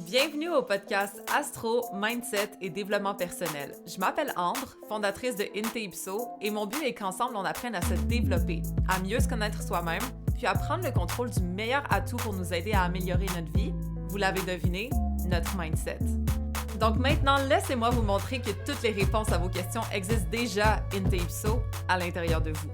Bienvenue au podcast Astro, Mindset et Développement personnel. Je m'appelle Ambre, fondatrice de Ipso, et mon but est qu'ensemble on apprenne à se développer, à mieux se connaître soi-même, puis à prendre le contrôle du meilleur atout pour nous aider à améliorer notre vie. Vous l'avez deviné, notre mindset. Donc maintenant, laissez-moi vous montrer que toutes les réponses à vos questions existent déjà Ipso à l'intérieur de vous.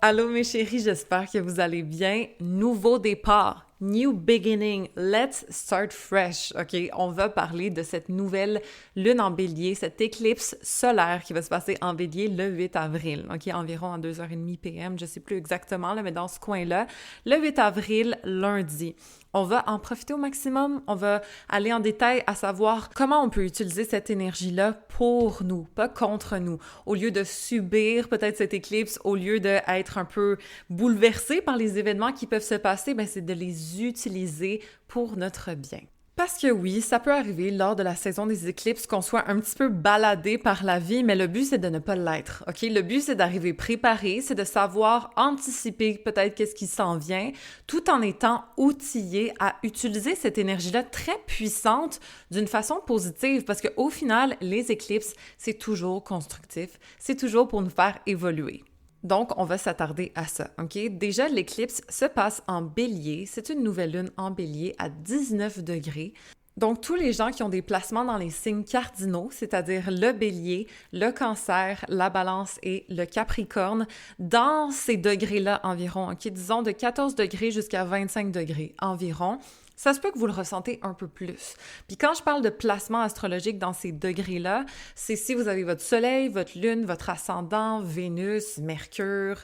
Allô mes chéris, j'espère que vous allez bien. Nouveau départ, new beginning, let's start fresh, OK? On va parler de cette nouvelle lune en bélier, cette éclipse solaire qui va se passer en bélier le 8 avril, OK? Environ à 2h30 p.m., je sais plus exactement, là, mais dans ce coin-là, le 8 avril, lundi. On va en profiter au maximum, on va aller en détail à savoir comment on peut utiliser cette énergie-là pour nous, pas contre nous. Au lieu de subir peut-être cette éclipse, au lieu d'être un peu bouleversé par les événements qui peuvent se passer, ben c'est de les utiliser pour notre bien. Parce que oui, ça peut arriver lors de la saison des éclipses qu'on soit un petit peu baladé par la vie, mais le but, c'est de ne pas l'être, OK? Le but, c'est d'arriver préparé, c'est de savoir anticiper peut-être qu'est-ce qui s'en vient, tout en étant outillé à utiliser cette énergie-là très puissante d'une façon positive, parce qu'au final, les éclipses, c'est toujours constructif, c'est toujours pour nous faire évoluer. Donc, on va s'attarder à ça, OK? Déjà, l'éclipse se passe en bélier. C'est une nouvelle lune en bélier à 19 degrés. Donc, tous les gens qui ont des placements dans les signes cardinaux, c'est-à-dire le bélier, le cancer, la balance et le capricorne, dans ces degrés-là environ, OK? Disons de 14 degrés jusqu'à 25 degrés environ, ça se peut que vous le ressentez un peu plus. Puis quand je parle de placement astrologique dans ces degrés-là, c'est si vous avez votre soleil, votre lune, votre ascendant, Vénus, Mercure,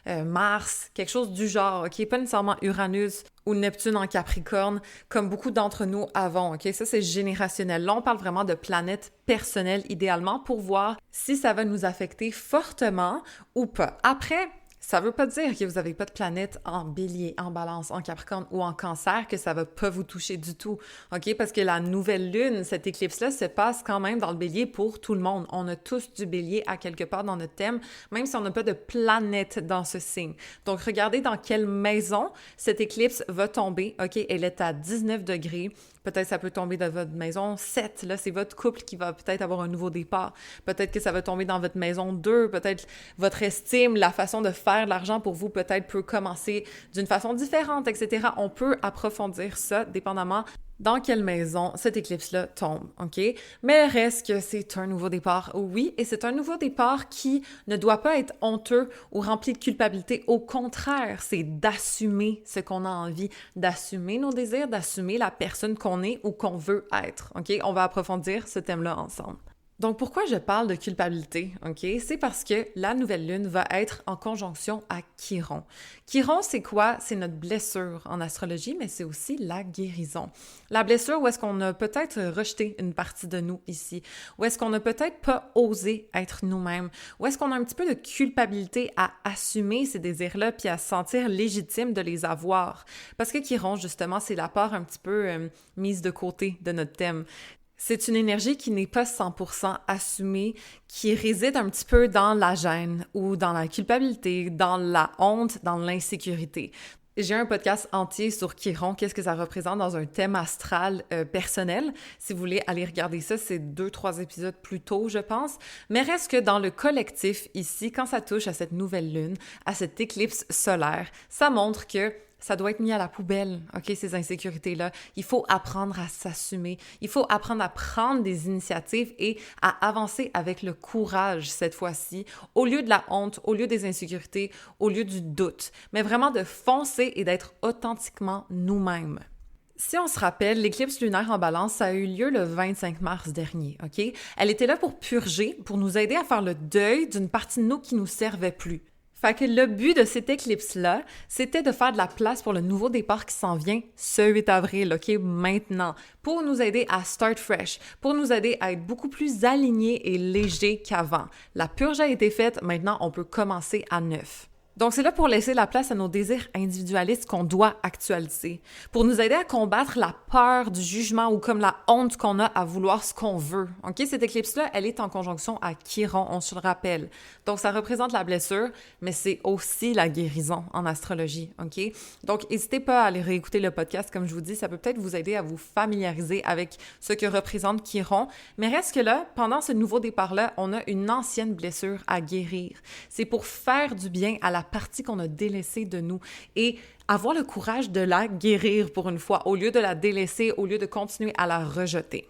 Mars, quelque chose du genre, OK? Pas nécessairement Uranus ou Neptune en Capricorne, comme beaucoup d'entre nous avons, OK? Ça, c'est générationnel. Là, on parle vraiment de planètes personnelles, idéalement, pour voir si ça va nous affecter fortement ou pas. Après, ça veut pas dire que vous n'avez pas de planète en bélier, en balance, en capricorne ou en cancer, que ça va pas vous toucher du tout, OK? Parce que la nouvelle lune, cette éclipse-là, se passe quand même dans le bélier pour tout le monde. On a tous du bélier à quelque part dans notre thème, même si on n'a pas de planète dans ce signe. Donc, regardez dans quelle maison cette éclipse va tomber, OK? Elle est à 19 degrés. Peut-être ça peut tomber dans votre maison 7, là, c'est votre couple qui va peut-être avoir un nouveau départ. Peut-être que ça va tomber dans votre maison 2, peut-être votre estime, la façon de faire de l'argent pour vous peut-être peut commencer d'une façon différente, etc. On peut approfondir ça dépendamment dans quelle maison cette éclipse-là tombe, OK? Mais reste que c'est un nouveau départ, oui, et c'est un nouveau départ qui ne doit pas être honteux ou rempli de culpabilité. Au contraire, c'est d'assumer ce qu'on a envie, d'assumer nos désirs, d'assumer la personne qu'on est ou qu'on veut être, OK? On va approfondir ce thème-là ensemble. Donc, pourquoi je parle de culpabilité, OK? C'est parce que la nouvelle lune va être en conjonction à Chiron. Chiron, c'est quoi? C'est notre blessure en astrologie, mais c'est aussi la guérison. La blessure où est-ce qu'on a peut-être rejeté une partie de nous ici, où est-ce qu'on a peut-être pas osé être nous-mêmes, où est-ce qu'on a un petit peu de culpabilité à assumer ces désirs-là puis à se sentir légitime de les avoir. Parce que Chiron, justement, c'est la part un petit peu mise de côté de notre thème. C'est une énergie qui n'est pas 100% assumée, qui réside un petit peu dans la gêne ou dans la culpabilité, dans la honte, dans l'insécurité. J'ai un podcast entier sur Chiron, qu'est-ce que ça représente dans un thème astral personnel. Si vous voulez aller regarder ça, c'est 2-3 épisodes plus tôt, je pense. Mais reste que dans le collectif ici, quand ça touche à cette nouvelle lune, à cette éclipse solaire, ça montre que ça doit être mis à la poubelle, OK, ces insécurités-là. Il faut apprendre à s'assumer. Il faut apprendre à prendre des initiatives et à avancer avec le courage cette fois-ci, au lieu de la honte, au lieu des insécurités, au lieu du doute, mais vraiment de foncer et d'être authentiquement nous-mêmes. Si on se rappelle, l'éclipse lunaire en balance, ça a eu lieu le 25 mars dernier, OK? Elle était là pour purger, pour nous aider à faire le deuil d'une partie de nous qui nous servait plus. Fait que le but de cette éclipse-là, c'était de faire de la place pour le nouveau départ qui s'en vient ce 8 avril, OK, maintenant, pour nous aider à start fresh, pour nous aider à être beaucoup plus alignés et légers qu'avant. La purge a été faite, maintenant on peut commencer à neuf. Donc, c'est là pour laisser la place à nos désirs individualistes qu'on doit actualiser, pour nous aider à combattre la peur du jugement ou comme la honte qu'on a à vouloir ce qu'on veut. OK? Cette éclipse-là, elle est en conjonction à Chiron, on se le rappelle. Donc, ça représente la blessure, mais c'est aussi la guérison en astrologie. OK? Donc, n'hésitez pas à aller réécouter le podcast. Comme je vous dis, ça peut peut-être vous aider à vous familiariser avec ce que représente Chiron. Mais reste que là, pendant ce nouveau départ-là, on a une ancienne blessure à guérir. C'est pour faire du bien à la partie qu'on a délaissée de nous et avoir le courage de la guérir pour une fois, au lieu de la délaisser, au lieu de continuer à la rejeter.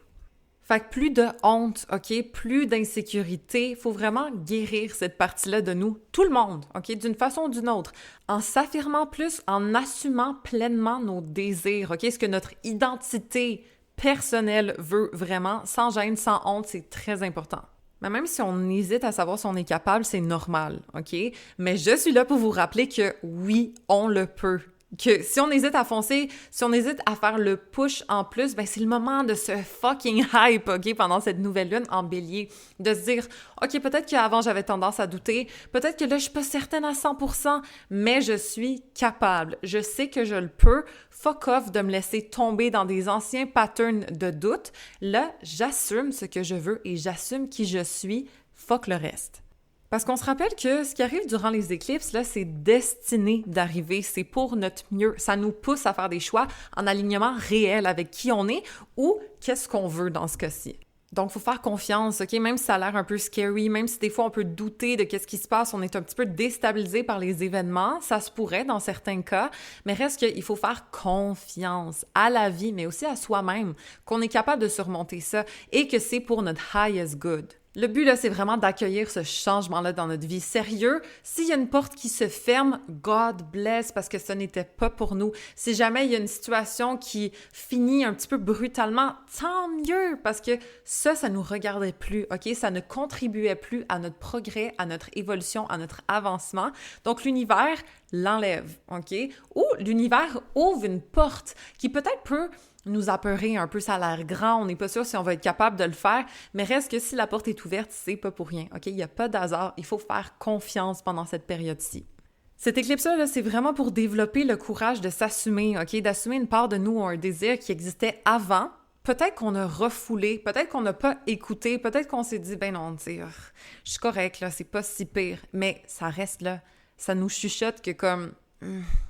Fait que plus de honte, OK? Plus d'insécurité. Il faut vraiment guérir cette partie-là de nous, tout le monde, OK? D'une façon ou d'une autre. En s'affirmant plus, en assumant pleinement nos désirs, OK? Ce que notre identité personnelle veut vraiment, sans gêne, sans honte, c'est très important. Mais même si on hésite à savoir si on est capable, c'est normal, OK? Mais je suis là pour vous rappeler que oui, on le peut. Que si on hésite à foncer, si on hésite à faire le push en plus, ben c'est le moment de se fucking hype, OK, pendant cette nouvelle lune en bélier. De se dire, OK, peut-être qu'avant j'avais tendance à douter, peut-être que là je suis pas certaine à 100%, mais je suis capable. Je sais que je le peux. Fuck off de me laisser tomber dans des anciens patterns de doute. Là, j'assume ce que je veux et j'assume qui je suis. Fuck le reste. Parce qu'on se rappelle que ce qui arrive durant les éclipses, là, c'est destiné d'arriver, c'est pour notre mieux. Ça nous pousse à faire des choix en alignement réel avec qui on est ou qu'est-ce qu'on veut dans ce cas-ci. Donc, il faut faire confiance, OK? Même si ça a l'air un peu scary, même si des fois on peut douter de qu'est-ce qui se passe, on est un petit peu déstabilisé par les événements, ça se pourrait dans certains cas, mais reste qu'il faut faire confiance à la vie, mais aussi à soi-même, qu'on est capable de surmonter ça et que c'est pour notre highest good. Le but, là, c'est vraiment d'accueillir ce changement-là dans notre vie. Sérieux, s'il y a une porte qui se ferme, God bless, parce que ce n'était pas pour nous. Si jamais il y a une situation qui finit un petit peu brutalement, tant mieux, parce que ça nous regardait plus, OK? Ça ne contribuait plus à notre progrès, à notre évolution, à notre avancement. Donc, l'univers l'enlève, OK? Ou l'univers ouvre une porte qui peut-être peut nous apeurer un peu, ça a l'air grand, on n'est pas sûr si on va être capable de le faire, mais reste que si la porte est ouverte, c'est pas pour rien, OK? Il n'y a pas d'hasard, il faut faire confiance pendant cette période-ci. Cette éclipse-là, c'est vraiment pour développer le courage de s'assumer, OK? D'assumer une part de nous, un désir qui existait avant. Peut-être qu'on a refoulé, peut-être qu'on n'a pas écouté, peut-être qu'on s'est dit, ben non, tu sais, je suis correct, là, c'est pas si pire, mais ça reste là. Ça nous chuchote que comme...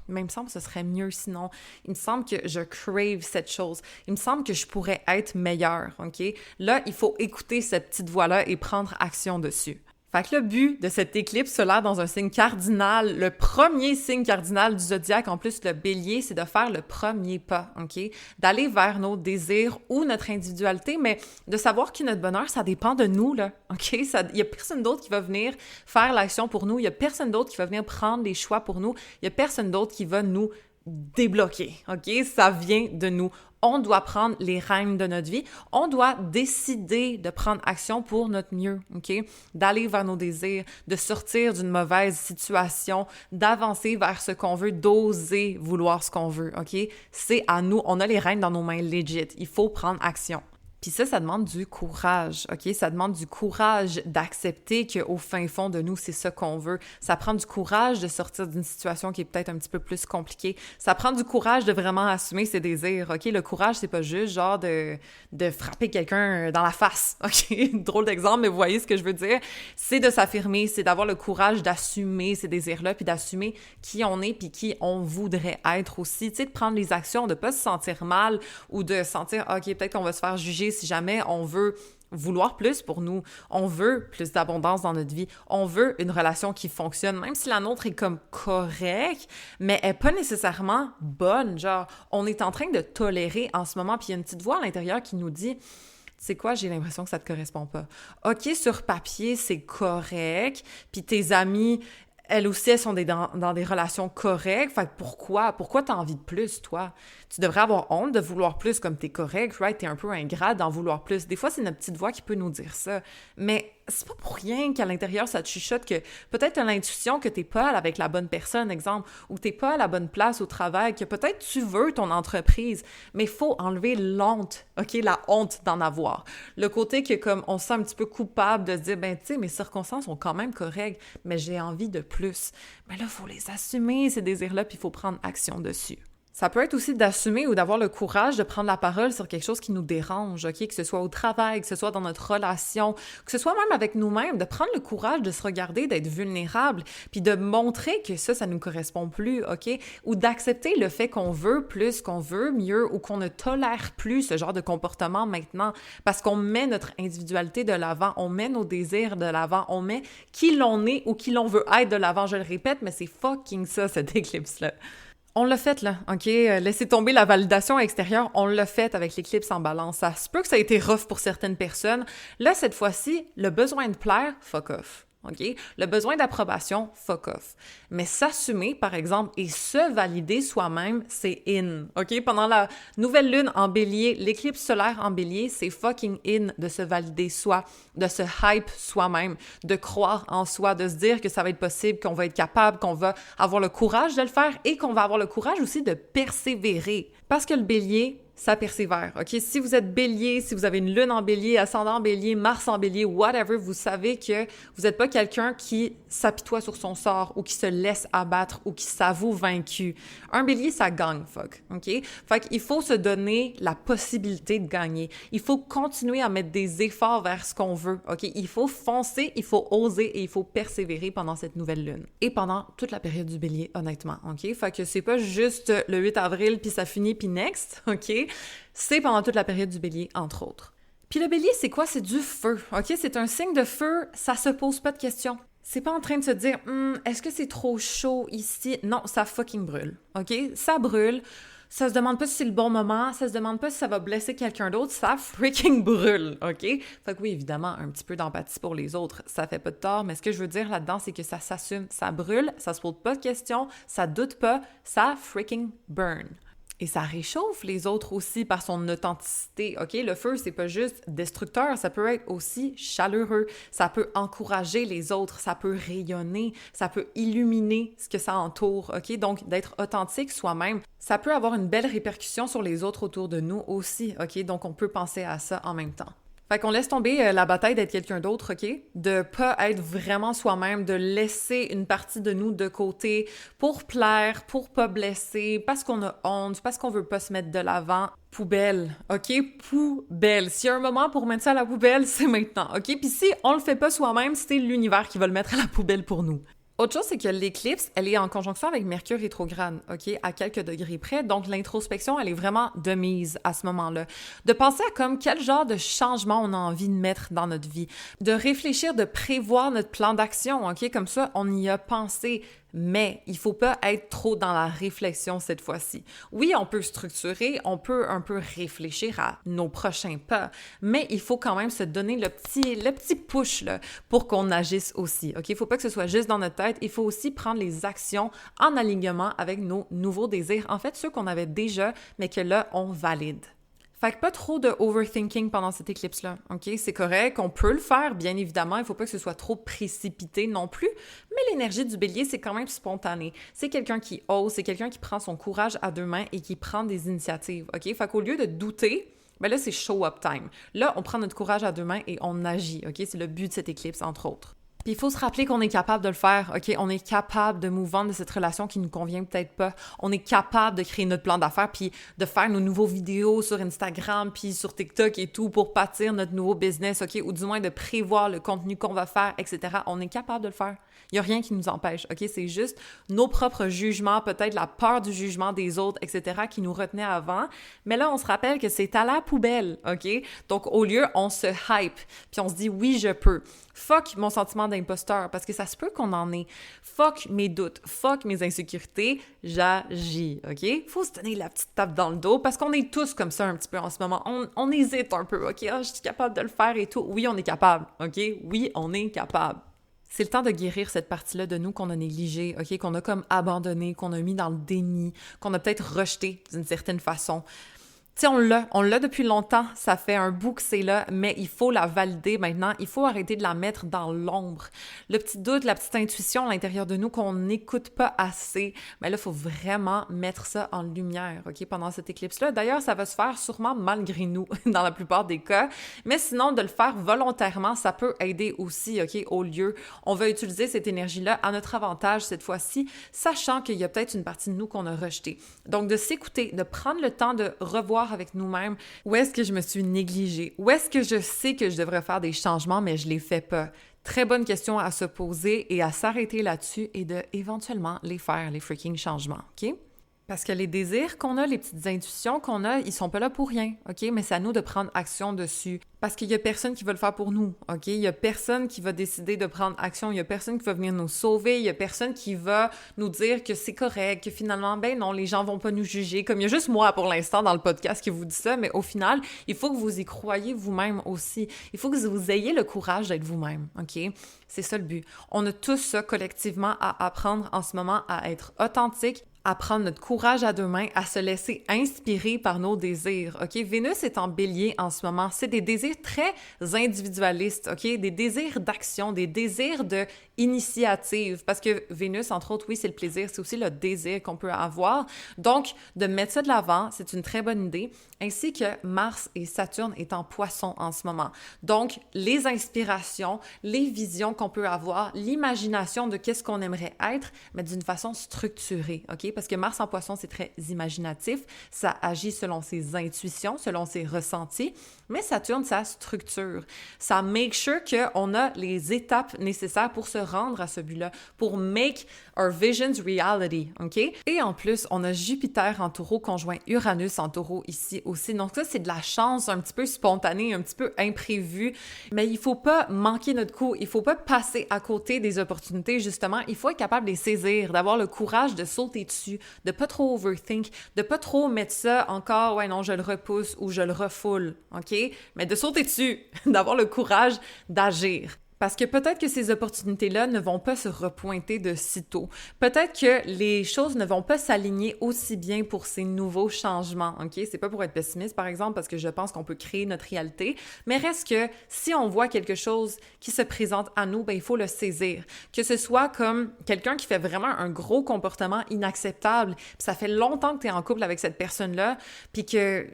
mais il me semble que ce serait mieux sinon. Il me semble que je crave cette chose. Il me semble que je pourrais être meilleure, OK? Là, il faut écouter cette petite voix-là et prendre action dessus. Fait que le but de cette éclipse solaire dans un signe cardinal, le premier signe cardinal du zodiaque, en plus le bélier, c'est de faire le premier pas, OK? D'aller vers nos désirs ou notre individualité, mais de savoir que notre bonheur, ça dépend de nous, là, OK? Il y a personne d'autre qui va venir faire l'action pour nous, il y a personne d'autre qui va venir prendre les choix pour nous, il y a personne d'autre qui va nous débloquer, OK? Ça vient de nous. On doit prendre les rênes de notre vie. On doit décider de prendre action pour notre mieux, OK? D'aller vers nos désirs, de sortir d'une mauvaise situation, d'avancer vers ce qu'on veut, d'oser vouloir ce qu'on veut, OK? C'est à nous. On a les rênes dans nos mains legit. Il faut prendre action. Puis ça demande du courage, OK? Ça demande du courage d'accepter qu'au fin fond de nous, c'est ça qu'on veut. Ça prend du courage de sortir d'une situation qui est peut-être un petit peu plus compliquée. Ça prend du courage de vraiment assumer ses désirs, OK? Le courage, c'est pas juste genre de frapper quelqu'un dans la face, OK? Drôle d'exemple, mais vous voyez ce que je veux dire? C'est de s'affirmer, c'est d'avoir le courage d'assumer ces désirs-là, puis d'assumer qui on est, puis qui on voudrait être aussi. Tu sais, de prendre les actions, de pas se sentir mal ou de sentir, OK, peut-être qu'on va se faire juger si jamais on veut vouloir plus pour nous, on veut plus d'abondance dans notre vie, on veut une relation qui fonctionne, même si la nôtre est comme correcte, mais elle n'est pas nécessairement bonne, genre, on est en train de tolérer en ce moment, puis il y a une petite voix à l'intérieur qui nous dit... Tu sais quoi, j'ai l'impression que ça te correspond pas. OK, sur papier, c'est correct, puis tes amis... Elles aussi, elles sont dans des relations correctes. Fait que pourquoi t'as envie de plus, toi? Tu devrais avoir honte de vouloir plus comme t'es correct, right? T'es un peu ingrat d'en vouloir plus. Des fois, c'est notre petite voix qui peut nous dire ça. Mais c'est pas pour rien qu'à l'intérieur, ça te chuchote que peut-être t'as l'intuition que t'es pas avec la bonne personne, exemple, ou t'es pas à la bonne place au travail, que peut-être tu veux ton entreprise, mais il faut enlever l'honte, OK? La honte d'en avoir. Le côté que comme on se sent un petit peu coupable de se dire, ben tu sais, mes circonstances sont quand même correctes, mais j'ai envie de plus. Mais là, il faut les assumer, ces désirs-là, puis il faut prendre action dessus. Ça peut être aussi d'assumer ou d'avoir le courage de prendre la parole sur quelque chose qui nous dérange, OK? Que ce soit au travail, que ce soit dans notre relation, que ce soit même avec nous-mêmes, de prendre le courage de se regarder, d'être vulnérable, puis de montrer que ça nous correspond plus, OK? Ou d'accepter le fait qu'on veut plus, qu'on veut mieux ou qu'on ne tolère plus ce genre de comportement maintenant parce qu'on met notre individualité de l'avant, on met nos désirs de l'avant, on met qui l'on est ou qui l'on veut être de l'avant. Je le répète, mais c'est fucking ça, cette éclipse-là. On l'a fait, là, OK? Laissez tomber la validation extérieure, on l'a fait avec l'éclipse en balance. Ça se peut que ça a été rough pour certaines personnes. Là, cette fois-ci, le besoin de plaire, fuck off. OK? Le besoin d'approbation, fuck off. Mais s'assumer, par exemple, et se valider soi-même, c'est in. OK? Pendant la nouvelle lune en bélier, l'éclipse solaire en bélier, c'est fucking in de se valider soi, de se hype soi-même, de croire en soi, de se dire que ça va être possible, qu'on va être capable, qu'on va avoir le courage de le faire et qu'on va avoir le courage aussi de persévérer. Parce que le bélier, ça persévère, OK? Si vous êtes bélier, si vous avez une lune en bélier, ascendant en bélier, Mars en bélier, whatever, vous savez que vous n'êtes pas quelqu'un qui s'apitoie sur son sort ou qui se laisse abattre ou qui s'avoue vaincu. Un bélier, ça gagne, fuck, OK? Fait qu'il faut se donner la possibilité de gagner. Il faut continuer à mettre des efforts vers ce qu'on veut, OK? Il faut foncer, il faut oser et il faut persévérer pendant cette nouvelle lune. Et pendant toute la période du bélier, honnêtement, OK? Fait que c'est pas juste le 8 avril puis ça finit puis next, OK? C'est pendant toute la période du bélier, entre autres. Puis le bélier, c'est quoi? C'est du feu, OK? C'est un signe de feu, ça se pose pas de questions. C'est pas en train de se dire « est-ce que c'est trop chaud ici? » Non, ça fucking brûle, OK? Ça brûle, ça se demande pas si c'est le bon moment, ça se demande pas si ça va blesser quelqu'un d'autre, ça freaking brûle, OK? Fait que oui, évidemment, un petit peu d'empathie pour les autres, ça fait pas de tort, mais ce que je veux dire là-dedans, c'est que ça s'assume, ça brûle, ça se pose pas de questions, ça doute pas, ça freaking burn. Et ça réchauffe les autres aussi par son authenticité, OK? Le feu, c'est pas juste destructeur, ça peut être aussi chaleureux, ça peut encourager les autres, ça peut rayonner, ça peut illuminer ce que ça entoure, OK? Donc, d'être authentique soi-même, ça peut avoir une belle répercussion sur les autres autour de nous aussi, OK? Donc, on peut penser à ça en même temps. Fait qu'on laisse tomber la bataille d'être quelqu'un d'autre, OK? De pas être vraiment soi-même, de laisser une partie de nous de côté pour plaire, pour pas blesser, parce qu'on a honte, parce qu'on veut pas se mettre de l'avant. Poubelle, OK? Poubelle. S'il y a un moment pour mettre ça à la poubelle, c'est maintenant, OK? Puis si on le fait pas soi-même, c'est l'univers qui va le mettre à la poubelle pour nous. Autre chose, c'est que l'éclipse, elle est en conjonction avec Mercure rétrograde, OK, à quelques degrés près. Donc, l'introspection, elle est vraiment de mise à ce moment-là. De penser à comme quel genre de changement on a envie de mettre dans notre vie. De réfléchir, de prévoir notre plan d'action, OK? Comme ça, on y a pensé. Mais il faut pas être trop dans la réflexion cette fois-ci. Oui, on peut structurer, on peut un peu réfléchir à nos prochains pas, mais il faut quand même se donner le petit push là, pour qu'on agisse aussi. OK? Il faut pas que ce soit juste dans notre tête, il faut aussi prendre les actions en alignement avec nos nouveaux désirs. En fait, ceux qu'on avait déjà, mais que là, on valide. Fait que pas trop de overthinking pendant cette éclipse-là, OK? C'est correct, on peut le faire, bien évidemment, il faut pas que ce soit trop précipité non plus, mais l'énergie du bélier, c'est quand même spontané. C'est quelqu'un qui ose, c'est quelqu'un qui prend son courage à deux mains et qui prend des initiatives, OK? Fait qu'au lieu de douter, ben là, c'est show up time. Là, on prend notre courage à deux mains et on agit, OK? C'est le but de cette éclipse, entre autres. Puis il faut se rappeler qu'on est capable de le faire, OK? On est capable de move on de cette relation qui nous convient peut-être pas. On est capable de créer notre plan d'affaires puis de faire nos nouveaux vidéos sur Instagram puis sur TikTok et tout pour bâtir notre nouveau business, OK? Ou du moins de prévoir le contenu qu'on va faire, etc. On est capable de le faire. Il n'y a rien qui nous empêche, OK? C'est juste nos propres jugements, peut-être la peur du jugement des autres, etc. qui nous retenaient avant. Mais là, on se rappelle que c'est à la poubelle, OK? Donc, au lieu, on se hype puis on se dit « oui, je peux ». Fuck mon sentiment d'imposteur, parce que ça se peut qu'on en ait. Fuck mes doutes, fuck mes insécurités, j'agis, OK? Faut se donner la petite tape dans le dos, parce qu'on est tous comme ça un petit peu en ce moment. On hésite un peu, OK? Ah, je suis capable de le faire et tout. Oui, on est capable, OK? Oui, on est capable. C'est le temps de guérir cette partie-là de nous qu'on a négligée, OK? Qu'on a comme abandonnée, qu'on a mis dans le déni, qu'on a peut-être rejeté d'une certaine façon. sais, on l'a depuis longtemps, ça fait un bout que c'est là, mais il faut la valider maintenant, il faut arrêter de la mettre dans l'ombre. Le petit doute, la petite intuition à l'intérieur de nous qu'on n'écoute pas assez, mais là, il faut vraiment mettre ça en lumière, OK, pendant cette éclipse-là. D'ailleurs, ça va se faire sûrement malgré nous, dans la plupart des cas, mais sinon, de le faire volontairement, ça peut aider aussi, OK, au lieu. On va utiliser cette énergie-là à notre avantage cette fois-ci, sachant qu'il y a peut-être une partie de nous qu'on a rejetée. Donc, de s'écouter, de prendre le temps de revoir avec nous-mêmes où est-ce que je me suis négligée, où est-ce que je sais que je devrais faire des changements, mais je les fais pas. Très bonne question à se poser et à s'arrêter là-dessus et de éventuellement les faire, les freaking changements, OK? Parce que les désirs qu'on a, les petites intuitions qu'on a, ils sont pas là pour rien, OK? Mais c'est à nous de prendre action dessus. Parce qu'il y a personne qui va le faire pour nous, OK? Il y a personne qui va décider de prendre action. Il y a personne qui va venir nous sauver. Il y a personne qui va nous dire que c'est correct, que finalement, ben non, les gens vont pas nous juger. Comme il y a juste moi, pour l'instant, dans le podcast qui vous dit ça. Mais au final, il faut que vous y croyez vous-même aussi. Il faut que vous ayez le courage d'être vous-même, OK? C'est ça le but. On a tous ça collectivement à apprendre en ce moment, à être authentique, à prendre notre courage à deux mains, à se laisser inspirer par nos désirs, OK? Vénus est en bélier en ce moment. C'est des désirs très individualistes, OK? Des désirs d'action, des désirs de initiative. Parce que Vénus, entre autres, oui, c'est le plaisir, c'est aussi le désir qu'on peut avoir. Donc, de mettre ça de l'avant, c'est une très bonne idée. Ainsi que Mars et Saturne est en Poisson en ce moment. Donc, les inspirations, les visions qu'on peut avoir, l'imagination de qu'est-ce qu'on aimerait être, mais d'une façon structurée, OK? Parce que Mars en Poisson, c'est très imaginatif, ça agit selon ses intuitions, selon ses ressentis, mais Saturne, ça structure. Ça make sure qu'on a les étapes nécessaires pour se rendre à ce but-là, pour make our visions reality, OK? Et en plus, on a Jupiter en Taureau conjoint Uranus en Taureau ici aussi. Donc ça, c'est de la chance un petit peu spontanée, un petit peu imprévue, mais il faut pas manquer notre coup, il faut pas passer à côté des opportunités, justement. Il faut être capable de les saisir, d'avoir le courage de sauter dessus, de pas trop overthink, de pas trop mettre ça encore, ouais non, je le repousse ou je le refoule, OK? Mais de sauter dessus, d'avoir le courage d'agir. Parce que peut-être que ces opportunités-là ne vont pas se repointer de sitôt. Peut-être que les choses ne vont pas s'aligner aussi bien pour ces nouveaux changements, OK? C'est pas pour être pessimiste, par exemple, parce que je pense qu'on peut créer notre réalité, mais reste que si on voit quelque chose qui se présente à nous, ben il faut le saisir. Que ce soit comme quelqu'un qui fait vraiment un gros comportement inacceptable, puis ça fait longtemps que tu es en couple avec cette personne-là, puis que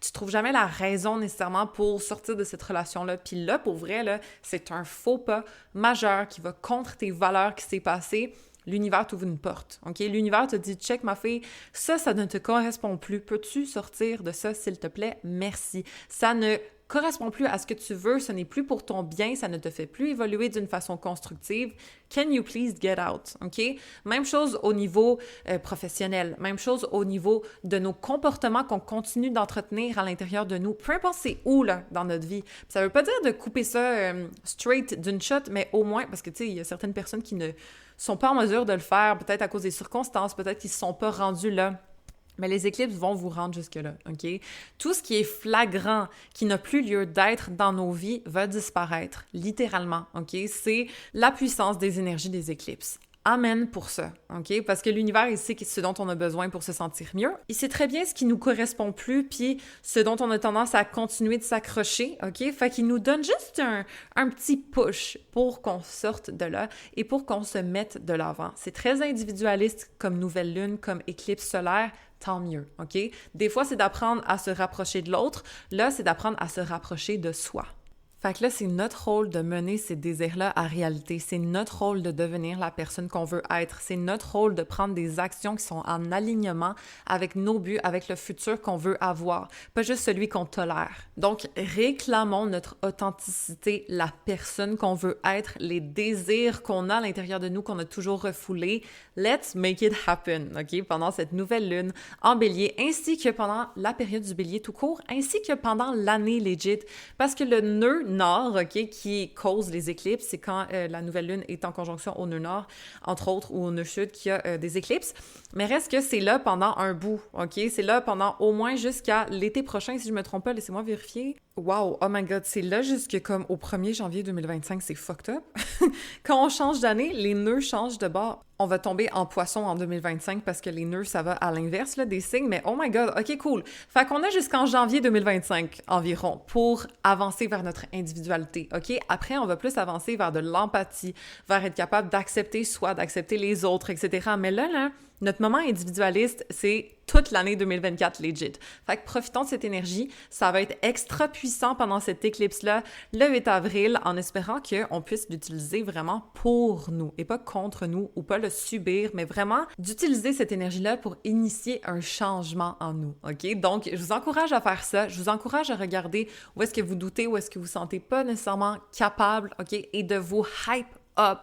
tu trouves jamais la raison nécessairement pour sortir de cette relation-là. Puis là, pour vrai, là, c'est un faux pas majeur qui va contre tes valeurs qui s'est passé. L'univers t'ouvre une porte, OK? L'univers te dit « Check, ma fille, ça ne te correspond plus. Peux-tu sortir de ça, s'il te plaît? Merci. Ça ne correspond plus à ce que tu veux, ce n'est plus pour ton bien, ça ne te fait plus évoluer d'une façon constructive. Can you please get out? OK? Même chose au niveau professionnel, même chose au niveau de nos comportements qu'on continue d'entretenir à l'intérieur de nous, peu importe c'est où là, dans notre vie. Puis ça veut pas dire de couper ça straight d'une shot, mais au moins, parce que tu sais, il y a certaines personnes qui ne sont pas en mesure de le faire, peut-être à cause des circonstances, peut-être qu'ils ne se sont pas rendus là. Mais les éclipses vont vous rendre jusque-là, OK? Tout ce qui est flagrant, qui n'a plus lieu d'être dans nos vies, va disparaître, littéralement, OK? C'est la puissance des énergies des éclipses. Amen pour ça, OK? Parce que l'univers, il sait ce dont on a besoin pour se sentir mieux. Il sait très bien ce qui nous correspond plus, puis ce dont on a tendance à continuer de s'accrocher, OK? Fait qu'il nous donne juste un petit push pour qu'on sorte de là et pour qu'on se mette de l'avant. C'est très individualiste comme nouvelle lune, comme éclipse solaire, tant mieux, OK? Des fois, c'est d'apprendre à se rapprocher de l'autre. Là, c'est d'apprendre à se rapprocher de soi. Fait que là, c'est notre rôle de mener ces désirs-là à réalité. C'est notre rôle de devenir la personne qu'on veut être. C'est notre rôle de prendre des actions qui sont en alignement avec nos buts, avec le futur qu'on veut avoir, pas juste celui qu'on tolère. Donc, réclamons notre authenticité, la personne qu'on veut être, les désirs qu'on a à l'intérieur de nous, qu'on a toujours refoulés. Let's make it happen, OK? Pendant cette nouvelle lune en bélier, ainsi que pendant la période du bélier tout court, ainsi que pendant l'année legit. Parce que le nœud nord, OK, qui cause les éclipses, c'est quand la nouvelle lune est en conjonction au nœud nord, entre autres, ou au nœud sud, qui a des éclipses. Mais reste que c'est là pendant un bout, OK? C'est là pendant au moins jusqu'à l'été prochain, si je me trompe pas, laissez-moi vérifier. Wow, oh my God, c'est là jusque comme au 1er janvier 2025, c'est fucked up. Quand on change d'année, les nœuds changent de bord. On va tomber en poisson en 2025 parce que les nœuds, ça va à l'inverse là, des signes, mais oh my god, ok, cool. Fait qu'on a jusqu'en janvier 2025 environ pour avancer vers notre individualité, ok? Après, on va plus avancer vers de l'empathie, vers être capable d'accepter soi, d'accepter les autres, etc. Mais là, notre moment individualiste, c'est toute l'année 2024 legit. Fait que profitons de cette énergie. Ça va être extra puissant pendant cette éclipse-là, le 8 avril, en espérant qu'on puisse l'utiliser vraiment pour nous et pas contre nous ou pas le subir, mais vraiment d'utiliser cette énergie-là pour initier un changement en nous, OK? Donc, je vous encourage à faire ça. Je vous encourage à regarder où est-ce que vous doutez, où est-ce que vous ne vous sentez pas nécessairement capable, OK? Et de vous hype up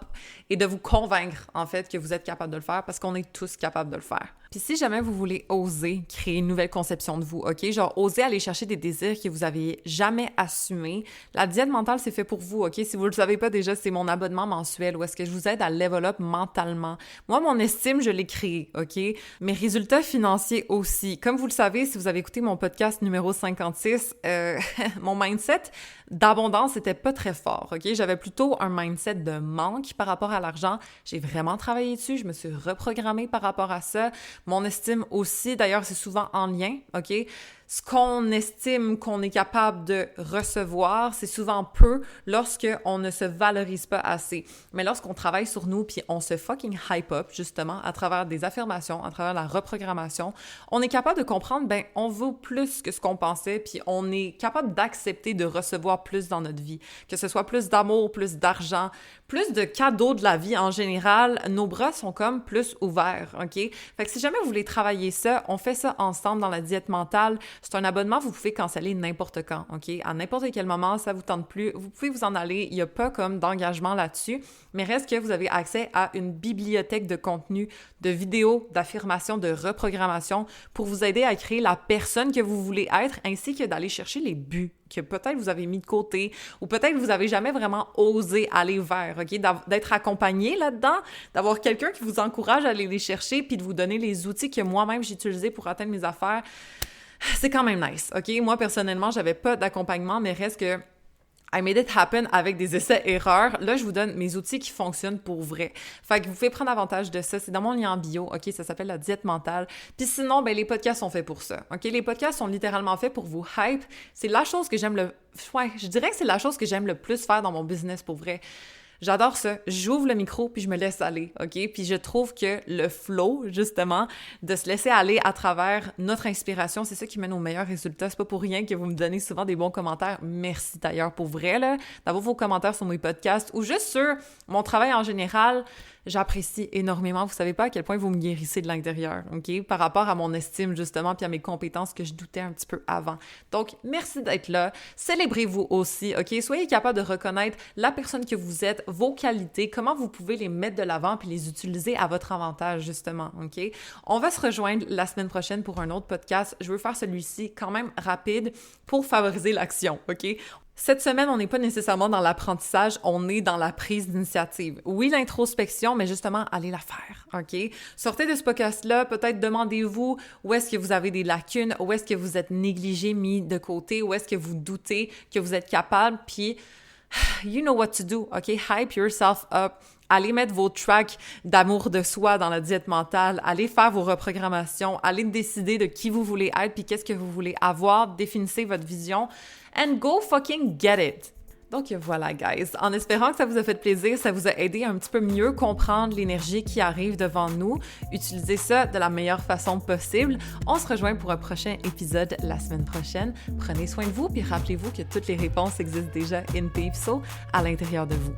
et de vous convaincre, en fait, que vous êtes capable de le faire parce qu'on est tous capables de le faire. Puis si jamais vous voulez oser créer une nouvelle conception de vous, OK? Genre, oser aller chercher des désirs que vous avez jamais assumés. La diète mentale, c'est fait pour vous, OK? Si vous le savez pas déjà, c'est mon abonnement mensuel où est-ce que je vous aide à level up mentalement. Moi, mon estime, je l'ai créée, OK? Mes résultats financiers aussi. Comme vous le savez, si vous avez écouté mon podcast numéro 56, mon mindset d'abondance était pas très fort, OK? J'avais plutôt un mindset de manque par rapport à l'argent. J'ai vraiment travaillé dessus, je me suis reprogrammée par rapport à ça. Mon estime aussi, d'ailleurs, c'est souvent en lien, OK? Ce qu'on estime qu'on est capable de recevoir, c'est souvent peu lorsqu'on ne se valorise pas assez. Mais lorsqu'on travaille sur nous puis on se fucking hype up, justement, à travers des affirmations, à travers la reprogrammation, on est capable de comprendre, ben, on vaut plus que ce qu'on pensait puis on est capable d'accepter de recevoir plus dans notre vie. Que ce soit plus d'amour, plus d'argent, plus de cadeaux de la vie en général, nos bras sont comme plus ouverts, OK? Fait que si jamais vous voulez travailler ça, on fait ça ensemble dans la diète mentale. C'est un abonnement, vous pouvez canceller n'importe quand, OK? À n'importe quel moment, ça vous tente plus, vous pouvez vous en aller. Il n'y a pas comme d'engagement là-dessus, mais reste que vous avez accès à une bibliothèque de contenu, de vidéos, d'affirmations, de reprogrammation pour vous aider à créer la personne que vous voulez être, ainsi que d'aller chercher les buts que peut-être vous avez mis de côté ou peut-être vous avez jamais vraiment osé aller vers, OK? D'être accompagné là-dedans, d'avoir quelqu'un qui vous encourage à aller les chercher puis de vous donner les outils que moi-même j'ai utilisés pour atteindre mes affaires. C'est quand même nice, OK? Moi, personnellement, j'avais pas d'accompagnement, mais reste que I made it happen avec des essais-erreurs. Là, je vous donne mes outils qui fonctionnent pour vrai. Fait que vous pouvez prendre avantage de ça. C'est dans mon lien en bio, OK? Ça s'appelle la diète mentale. Puis sinon, ben les podcasts sont faits pour ça, OK? Les podcasts sont littéralement faits pour vous hype. C'est la chose que j'aime je dirais que c'est la chose que j'aime le plus faire dans mon business, pour vrai. J'adore ça. J'ouvre le micro puis je me laisse aller, OK? Puis je trouve que le flow, justement, de se laisser aller à travers notre inspiration, c'est ça qui mène aux meilleurs résultats. C'est pas pour rien que vous me donnez souvent des bons commentaires. Merci d'ailleurs pour vrai, là, d'avoir vos commentaires sur mes podcasts ou juste sur mon travail en général. J'apprécie énormément. Vous savez pas à quel point vous me guérissez de l'intérieur, OK? Par rapport à mon estime, justement, puis à mes compétences que je doutais un petit peu avant. Donc, merci d'être là. Célébrez-vous aussi, OK? Soyez capable de reconnaître la personne que vous êtes, vos qualités, comment vous pouvez les mettre de l'avant puis les utiliser à votre avantage, justement, OK? On va se rejoindre la semaine prochaine pour un autre podcast. Je veux faire celui-ci quand même rapide pour favoriser l'action, OK? Cette semaine, on n'est pas nécessairement dans l'apprentissage, on est dans la prise d'initiative. Oui, l'introspection, mais justement, allez la faire, OK? Sortez de ce podcast-là, peut-être demandez-vous où est-ce que vous avez des lacunes, où est-ce que vous êtes négligé, mis de côté, où est-ce que vous doutez que vous êtes capable, puis you know what to do, OK? Hype yourself up. Allez mettre vos tracks d'amour de soi dans la diète mentale. Allez faire vos reprogrammations. Allez décider de qui vous voulez être puis qu'est-ce que vous voulez avoir. Définissez votre vision. And go fucking get it! Donc voilà, guys. En espérant que ça vous a fait plaisir, ça vous a aidé à un petit peu mieux comprendre l'énergie qui arrive devant nous. Utilisez ça de la meilleure façon possible. On se rejoint pour un prochain épisode la semaine prochaine. Prenez soin de vous, puis rappelez-vous que toutes les réponses existent déjà in Peepso à l'intérieur de vous.